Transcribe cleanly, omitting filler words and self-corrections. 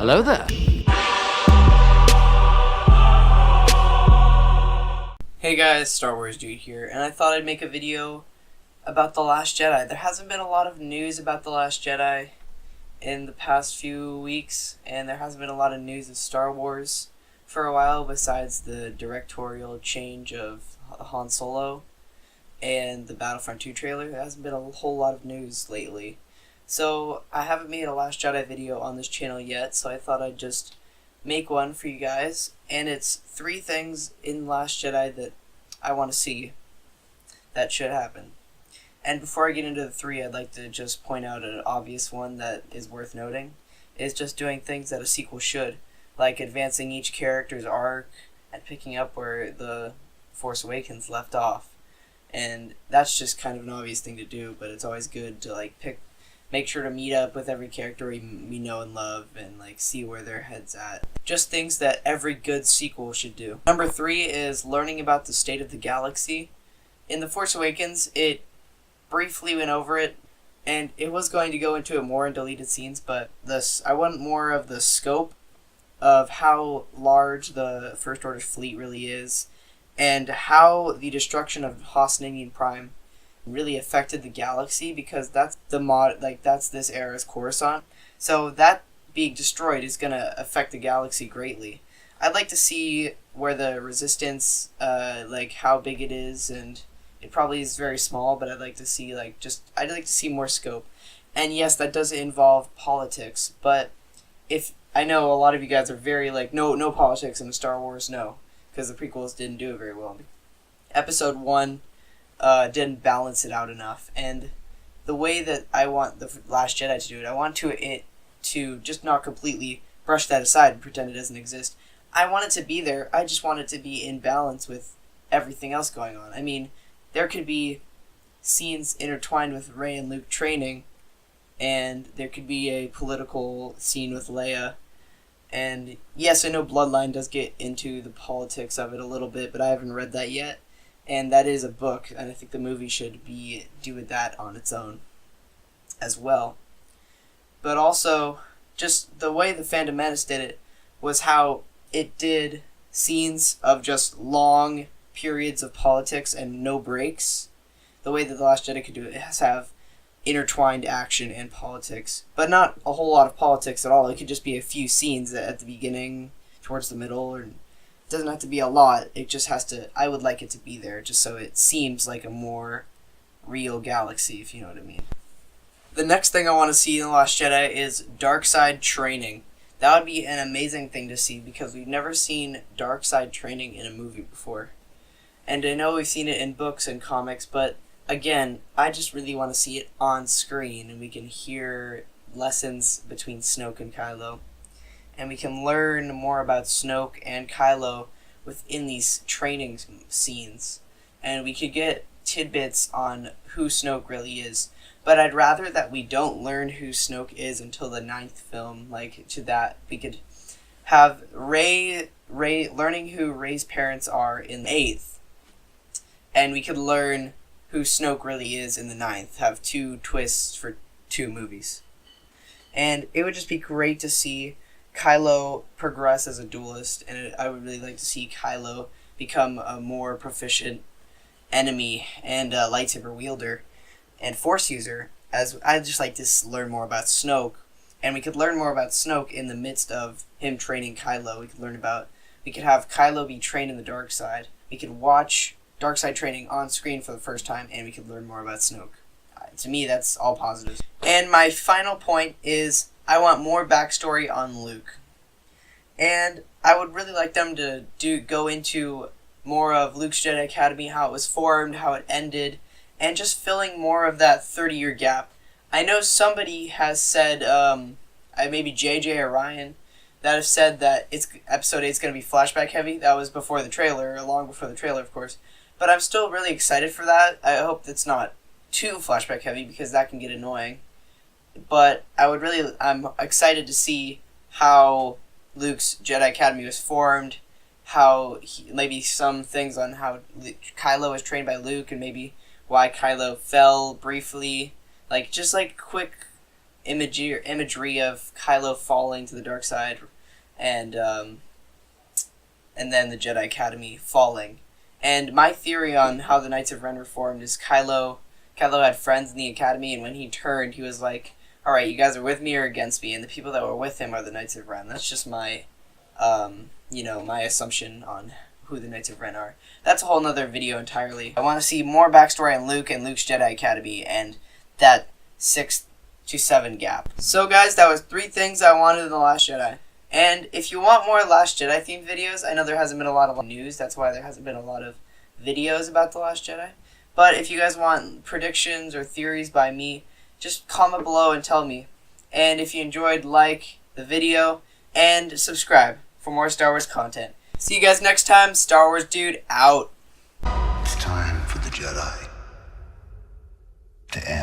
Hello there. Hey guys, Star Wars Dude here, and I thought I'd make a video about The Last Jedi. There hasn't been a lot of news about The Last Jedi in the past few weeks, and there hasn't been a lot of news of Star Wars for a while besides the directorial change of Han Solo and the Battlefront 2 trailer. There hasn't been a whole lot of news lately. So I haven't made a Last Jedi video on this channel yet, so I thought I'd just make one for you guys, and it's 3 things in Last Jedi that I want to see that should happen. And before I get into the 3, I'd like to just point out an obvious one that is worth noting. Is just doing things that a sequel should, like advancing each character's arc and picking up where the Force Awakens left off. And that's just kind of an obvious thing to do, but it's always good to make sure to meet up with every character we know and love and see where their head's at. Just things that every good sequel should do. Number 3 is learning about the state of the galaxy. In The Force Awakens, it briefly went over it, and it was going to go into it more in deleted scenes, but I want more of the scope of how large the First Order fleet really is, and how the destruction of Hosnian Prime really affected the galaxy, because that's that's this era's Coruscant. So that being destroyed is gonna affect the galaxy greatly. I'd like to see where the resistance, how big it is, and it probably is very small, but I'd like to see I'd like to see more scope. And yes, that does involve politics, but if I know a lot of you guys are very no politics in Star Wars, no, because the prequels didn't do it very well. Episode 1 didn't balance it out enough, and the way that I want The Last Jedi to do it, I want it to just not completely brush that aside and pretend it doesn't exist. I want it to be there, I just want it to be in balance with everything else going on. I mean, there could be scenes intertwined with Rey and Luke training, and there could be a political scene with Leia, and yes, I know Bloodline does get into the politics of it a little bit, but I haven't read that yet. And that is a book, and I think the movie should be doing that on its own as well. But also, just the way the Phantom Menace did it was how it did scenes of just long periods of politics and no breaks. The way that The Last Jedi could do it has have intertwined action and politics, but not a whole lot of politics at all. It could just be a few scenes at the beginning, towards the middle, or doesn't have to be a lot. It just has to, I would like it to be there just so it seems like a more real galaxy, if you know what I mean. The next thing I want to see in The Last Jedi is dark side training. That would be an amazing thing to see, because we've never seen dark side training in a movie before. And I know we've seen it in books and comics, but again, I just really want to see it on screen, and we can hear lessons between Snoke and Kylo. And we can learn more about Snoke and Kylo within these training scenes. And we could get tidbits on who Snoke really is. But I'd rather that we don't learn who Snoke is until the 9th film. We could have Rey learning who Rey's parents are in the 8th. And we could learn who Snoke really is in the 9th. Have 2 twists for 2 movies. And it would just be great to see Kylo progress as a duelist, and I would really like to see Kylo become a more proficient enemy and lightsaber wielder and Force user. As I'd just like to learn more about Snoke, and we could learn more about Snoke in the midst of him training Kylo. We could have Kylo be trained in the dark side. We could watch dark side training on screen for the first time, and we could learn more about Snoke. To me, that's all positives. And my final point is, I want more backstory on Luke. And I would really like them to go into more of Luke's Jedi Academy, how it was formed, how it ended, and just filling more of that 30-year gap. I know somebody has said, maybe JJ or Ryan, that have said that episode 8 is going to be flashback heavy. That was before the trailer, long before the trailer, of course. But I'm still really excited for that. I hope it's not too flashback heavy, because that can get annoying. But I'm excited to see how Luke's Jedi Academy was formed, how maybe some things on how Kylo was trained by Luke, and maybe why Kylo fell briefly. Quick imagery of Kylo falling to the dark side, and then the Jedi Academy falling. And my theory on how the Knights of Ren were formed is Kylo had friends in the Academy, and when he turned, he was like, alright, you guys are with me or against me, and the people that were with him are the Knights of Ren. That's just my, my assumption on who the Knights of Ren are. That's a whole nother video entirely. I want to see more backstory on Luke and Luke's Jedi Academy, and that 6 to 7 gap. So guys, that was 3 things I wanted in The Last Jedi. And if you want more Last Jedi themed videos, I know there hasn't been a lot of news, that's why there hasn't been a lot of videos about The Last Jedi. But if you guys want predictions or theories by me, just comment below and tell me. And if you enjoyed, like the video and subscribe for more Star Wars content. See you guys next time. Star Wars Dude out. It's time for the Jedi to end.